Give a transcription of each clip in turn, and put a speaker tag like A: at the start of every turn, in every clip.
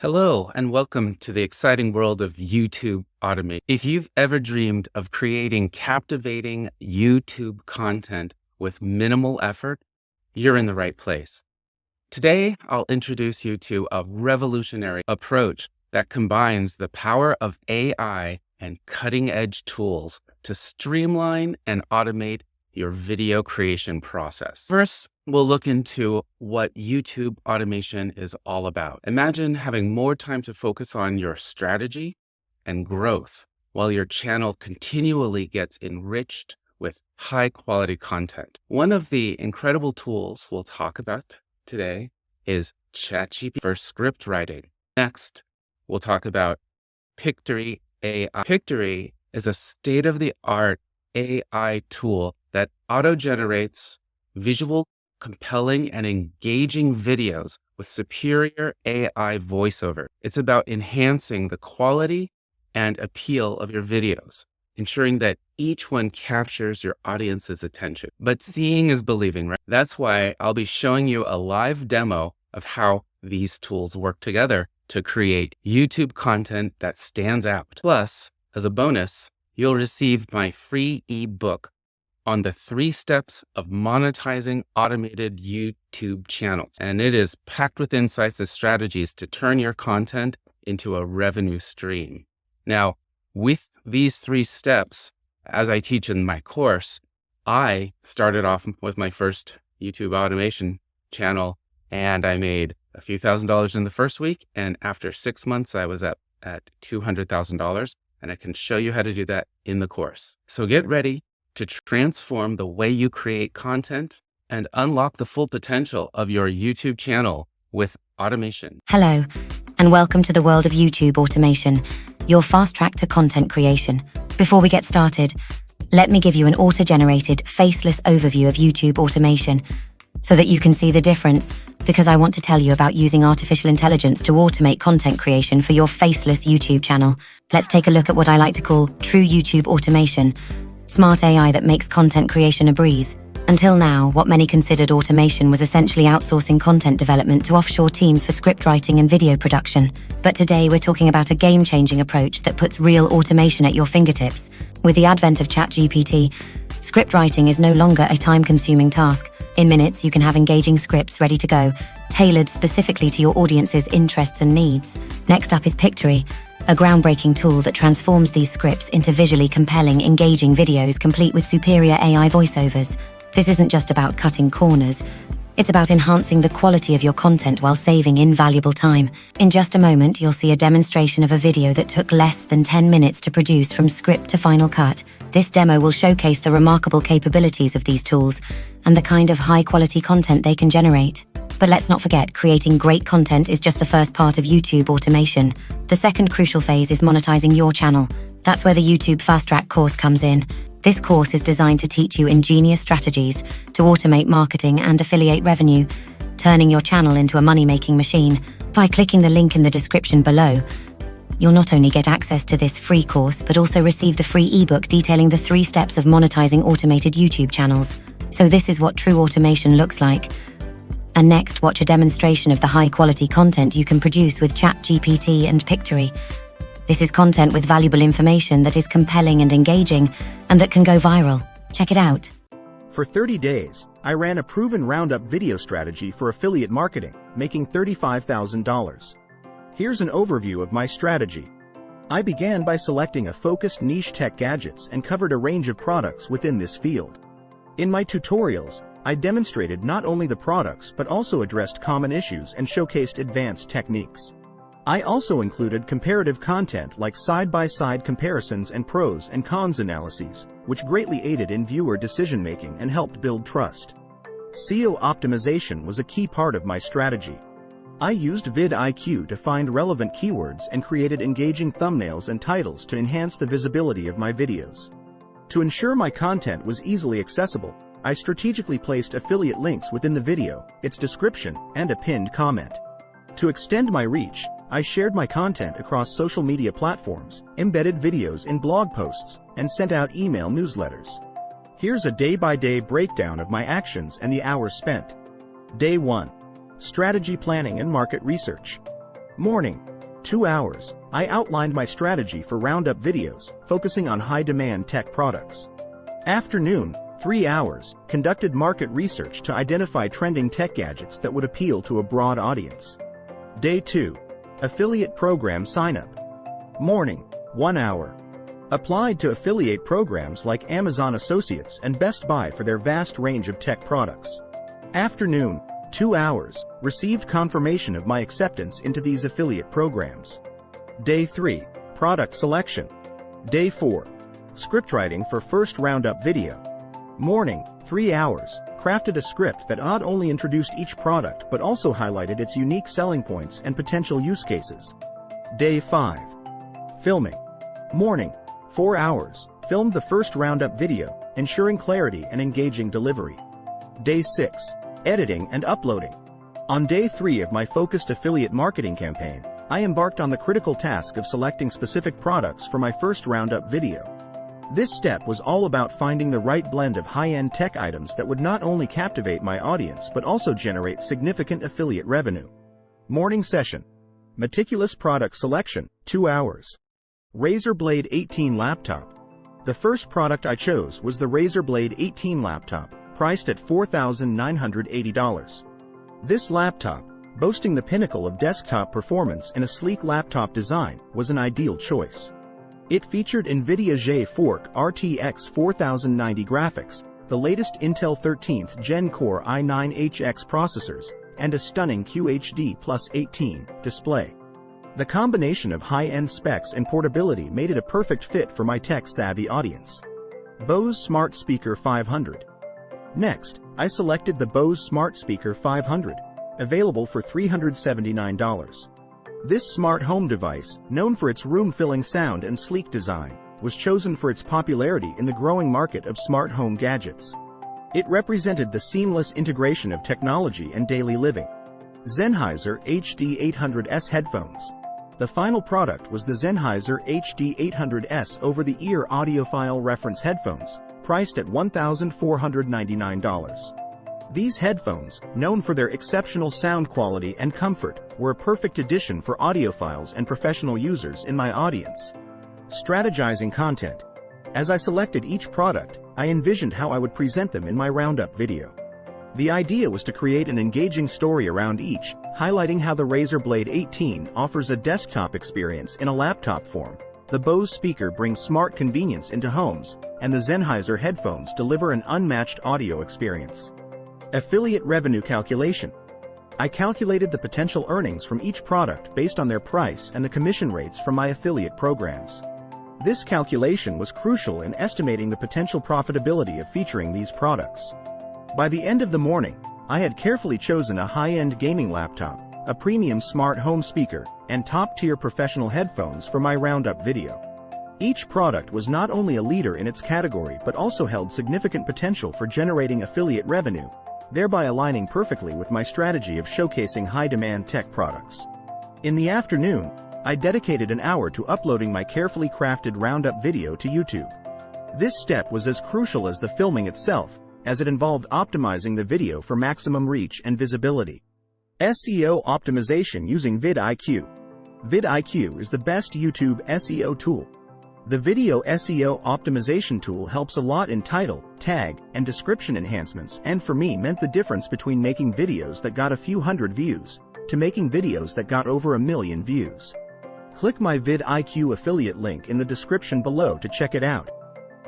A: Hello, and welcome to the exciting world of YouTube automation. If you've ever dreamed of creating captivating YouTube content with minimal effort, you're in the right place. Today, I'll introduce you to a revolutionary approach that combines the power of AI and cutting-edge tools to streamline and automate your video creation process. First, we'll look into what YouTube automation is all about. Imagine having more time to focus on your strategy and growth while your channel continually gets enriched with high-quality content. One of the incredible tools we'll talk about today is ChatGPT for script writing. Next, we'll talk about Pictory AI. Pictory is a state-of-the-art AI tool that auto-generates visual, compelling, and engaging videos with superior AI voiceover. It's about enhancing the quality and appeal of your videos, ensuring that each one captures your audience's attention. But seeing is believing, right? That's why I'll be showing you a live demo of how these tools work together to create YouTube content that stands out. Plus, as a bonus, you'll receive my free ebook on the 3 steps of monetizing automated YouTube channels. And it is packed with insights and strategies to turn your content into a revenue stream. Now, with these 3 steps, as I teach in my course, I started off with my first YouTube automation channel, and I made a few $1,000s in the first week. And after 6 months, I was at $200,000. And I can show you how to do that in the course. So get ready to transform the way you create content and unlock the full potential of your YouTube channel with automation.
B: Hello, and welcome to the world of YouTube automation, your fast track to content creation. Before we get started, let me give you an auto-generated, faceless overview of YouTube automation so that you can see the difference, because I want to tell you about using artificial intelligence to automate content creation for your faceless YouTube channel. Let's take a look at what I like to call true YouTube automation, smart AI that makes content creation a breeze. Until now, what many considered automation was essentially outsourcing content development to offshore teams for script writing and video production. But today we're talking about a game-changing approach that puts real automation at your fingertips. With the advent of ChatGPT, script writing is no longer a time-consuming task. In minutes, you can have engaging scripts ready to go, tailored specifically to your audience's interests and needs. Next up is Pictory, a groundbreaking tool that transforms these scripts into visually compelling, engaging videos complete with superior AI voiceovers. This isn't just about cutting corners. It's about enhancing the quality of your content while saving invaluable time. In just a moment, you'll see a demonstration of a video that took less than 10 minutes to produce from script to final cut. This demo will showcase the remarkable capabilities of these tools and the kind of high-quality content they can generate. But let's not forget, creating great content is just the first part of YouTube automation. The second crucial phase is monetizing your channel. That's where the YouTube Fast Track course comes in. This course is designed to teach you ingenious strategies to automate marketing and affiliate revenue, turning your channel into a money-making machine. By clicking the link in the description below, you'll not only get access to this free course, but also receive the free ebook detailing the 3 steps of monetizing automated YouTube channels. So this is what true automation looks like. And next, watch a demonstration of the high-quality content you can produce with ChatGPT and Pictory. This is content with valuable information that is compelling and engaging, and that can go viral. Check it out.
C: For 30 days, I ran a proven roundup video strategy for affiliate marketing, making $35,000. Here's an overview of my strategy. I began by selecting a focused niche tech gadgets and covered a range of products within this field. In my tutorials, I demonstrated not only the products but also addressed common issues and showcased advanced techniques. I also included comparative content like side-by-side comparisons and pros and cons analyses, which greatly aided in viewer decision-making and helped build trust. SEO optimization was a key part of my strategy. I used vidIQ to find relevant keywords and created engaging thumbnails and titles to enhance the visibility of my videos. To ensure my content was easily accessible, I strategically placed affiliate links within the video, its description, and a pinned comment. To extend my reach, I shared my content across social media platforms, embedded videos in blog posts, and sent out email newsletters. Here's a day-by-day breakdown of my actions and the hours spent. Day 1. Strategy planning and market research. Morning, 2 hours, I outlined my strategy for roundup videos, focusing on high-demand tech products. Afternoon, 3 hours, conducted market research to identify trending tech gadgets that would appeal to a broad audience. Day 2, affiliate program sign-up. Morning, 1 hour. Applied to affiliate programs like Amazon Associates and Best Buy for their vast range of tech products. Afternoon, 2 hours, received confirmation of my acceptance into these affiliate programs. Day 3, product selection. Day 4, scriptwriting for first roundup video. Morning, 3 hours, crafted a script that not only introduced each product but also highlighted its unique selling points and potential use cases. Day 5, filming. Morning, 4 hours, filmed the first roundup video, ensuring clarity and engaging delivery. Day 6, editing and uploading. On day 3 of my focused affiliate marketing campaign, I embarked on the critical task of selecting specific products for my first roundup video. This step was all about finding the right blend of high-end tech items that would not only captivate my audience but also generate significant affiliate revenue. Morning session. Meticulous product selection, 2 hours. Razer Blade 18 laptop. The first product I chose was the Razer Blade 18 laptop, priced at $4,980. This laptop, boasting the pinnacle of desktop performance and a sleek laptop design, was an ideal choice. It featured NVIDIA GeForce RTX 4090 graphics, the latest Intel 13th Gen Core i9HX processors, and a stunning QHD Plus 18 display. The combination of high-end specs and portability made it a perfect fit for my tech-savvy audience. Bose Smart Speaker 500. Next, I selected the Bose Smart Speaker 500, available for $379. This smart home device, known for its room-filling sound and sleek design, was chosen for its popularity in the growing market of smart home gadgets. It represented the seamless integration of technology and daily living. Sennheiser HD800S headphones. The final product was the Sennheiser HD800S over-the-ear audiophile reference headphones, priced at $1,499. These headphones, known for their exceptional sound quality and comfort, were a perfect addition for audiophiles and professional users in my audience. Strategizing content. As I selected each product, I envisioned how I would present them in my roundup video. The idea was to create an engaging story around each, highlighting how the Razer Blade 18 offers a desktop experience in a laptop form, the Bose speaker brings smart convenience into homes, and the Sennheiser headphones deliver an unmatched audio experience. Affiliate revenue calculation. I calculated the potential earnings from each product based on their price and the commission rates from my affiliate programs. This calculation was crucial in estimating the potential profitability of featuring these products. By the end of the morning, I had carefully chosen a high-end gaming laptop, a premium smart home speaker, and top-tier professional headphones for my roundup video. Each product was not only a leader in its category but also held significant potential for generating affiliate revenue, thereby aligning perfectly with my strategy of showcasing high-demand tech products. In the afternoon, I dedicated an hour to uploading my carefully crafted roundup video to YouTube. This step was as crucial as the filming itself, as it involved optimizing the video for maximum reach and visibility. SEO optimization using vidIQ. vidIQ is the best YouTube SEO tool. The video SEO optimization tool helps a lot in title, tag, and description enhancements, and for me meant the difference between making videos that got a few hundred views to making videos that got over 1 million views. Click my vidIQ affiliate link in the description below to check it out.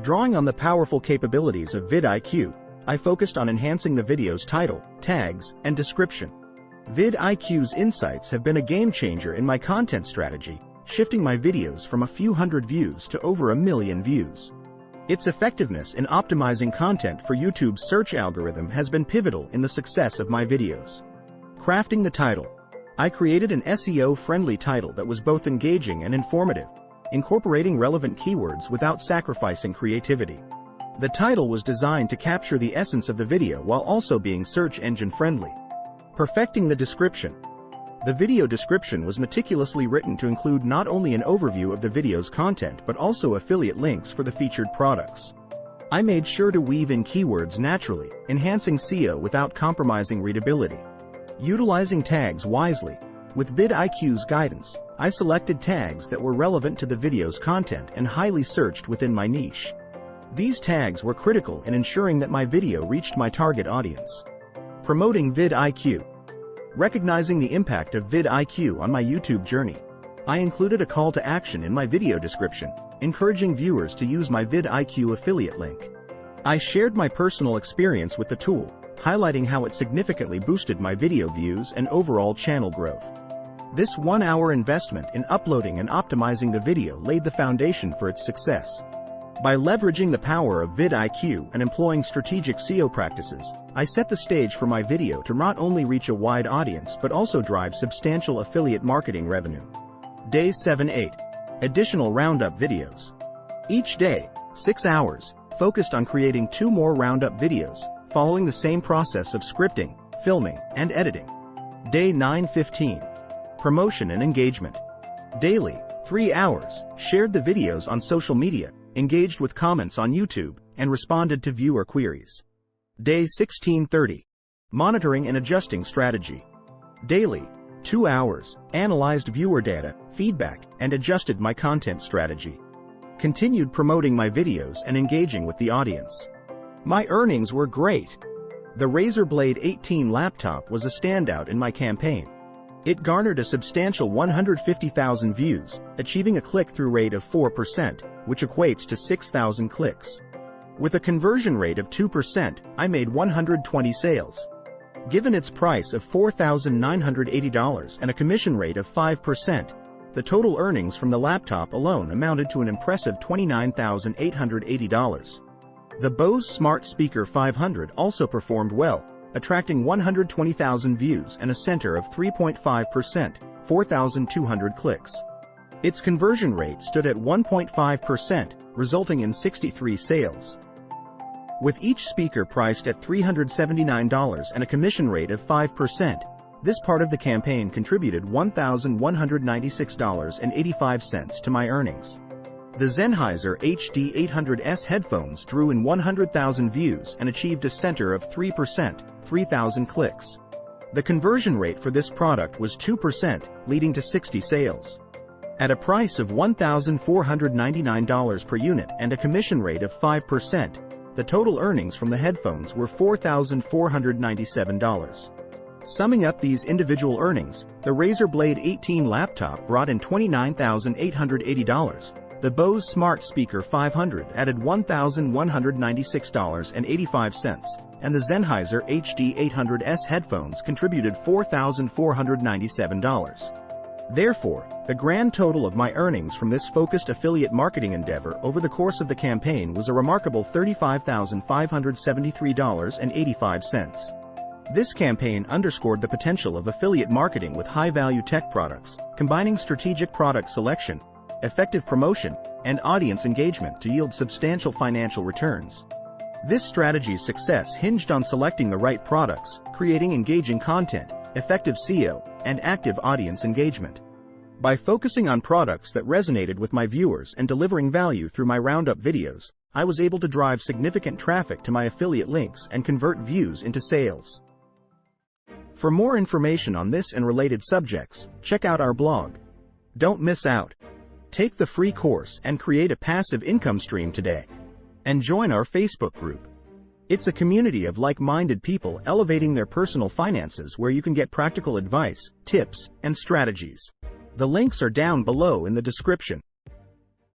C: Drawing on the powerful capabilities of vidIQ, I focused on enhancing the video's title, tags, and description. vidIQ's insights have been a game changer in my content strategy, shifting my videos from a few hundred views to over 1 million views. Its effectiveness in optimizing content for YouTube's search algorithm has been pivotal in the success of my videos. Crafting the title. I created an SEO-friendly title that was both engaging and informative, incorporating relevant keywords without sacrificing creativity. The title was designed to capture the essence of the video while also being search engine friendly. Perfecting the description. The video description was meticulously written to include not only an overview of the video's content but also affiliate links for the featured products. I made sure to weave in keywords naturally, enhancing SEO without compromising readability. Utilizing tags wisely. With vidIQ's guidance, I selected tags that were relevant to the video's content and highly searched within my niche. These tags were critical in ensuring that my video reached my target audience. Promoting vidIQ. Recognizing the impact of vidIQ on my YouTube journey, I included a call to action in my video description, encouraging viewers to use my vidIQ affiliate link. I shared my personal experience with the tool, highlighting how it significantly boosted my video views and overall channel growth. This 1-hour investment in uploading and optimizing the video laid the foundation for its success. By leveraging the power of vidIQ and employing strategic SEO practices, I set the stage for my video to not only reach a wide audience but also drive substantial affiliate marketing revenue. Day 7-8. Additional roundup videos. Each day, 6 hours, focused on creating 2 more roundup videos, following the same process of scripting, filming, and editing. Day 9-15. Promotion and engagement. Daily, 3 hours, shared the videos on social media, engaged with comments on YouTube, and responded to viewer queries. Day 16-30. Monitoring and adjusting strategy. Daily, 2 hours, analyzed viewer data, feedback, and adjusted my content strategy. Continued promoting my videos and engaging with the audience. My earnings were great. The Razer Blade 18 laptop was a standout in my campaign. It garnered a substantial 150,000 views, achieving a click-through rate of 4%, which equates to 6,000 clicks. With a conversion rate of 2%, I made 120 sales. Given its price of $4,980 and a commission rate of 5%, the total earnings from the laptop alone amounted to an impressive $29,880. The Bose Smart Speaker 500 also performed well, attracting 120,000 views and a center of 3.5%, 4,200 clicks. Its conversion rate stood at 1.5%, resulting in 63 sales. With each speaker priced at $379 and a commission rate of 5%, this part of the campaign contributed $1,196.85 to my earnings. The Sennheiser HD800S headphones drew in 100,000 views and achieved a center of 3%, 3,000 clicks. The conversion rate for this product was 2%, leading to 60 sales. At a price of $1,499 per unit and a commission rate of 5%, the total earnings from the headphones were $4,497. Summing up these individual earnings, the Razer Blade 18 laptop brought in $29,880. The Bose Smart Speaker 500 added $1,196.85, and the Sennheiser HD800S headphones contributed $4,497. Therefore, the grand total of my earnings from this focused affiliate marketing endeavor over the course of the campaign was a remarkable $35,573.85. This campaign underscored the potential of affiliate marketing with high-value tech products, combining strategic product selection, effective promotion, and audience engagement to yield substantial financial returns. This strategy's success hinged on selecting the right products, creating engaging content, effective SEO, and active audience engagement. By focusing on products that resonated with my viewers and delivering value through my roundup videos, I was able to drive significant traffic to my affiliate links and convert views into sales. For more information on this and related subjects, check out our blog. Don't miss out. Take the free course and create a passive income stream today. And join our Facebook group. It's a community of like-minded people elevating their personal finances where you can get practical advice, tips, and strategies. The links are down below in the description.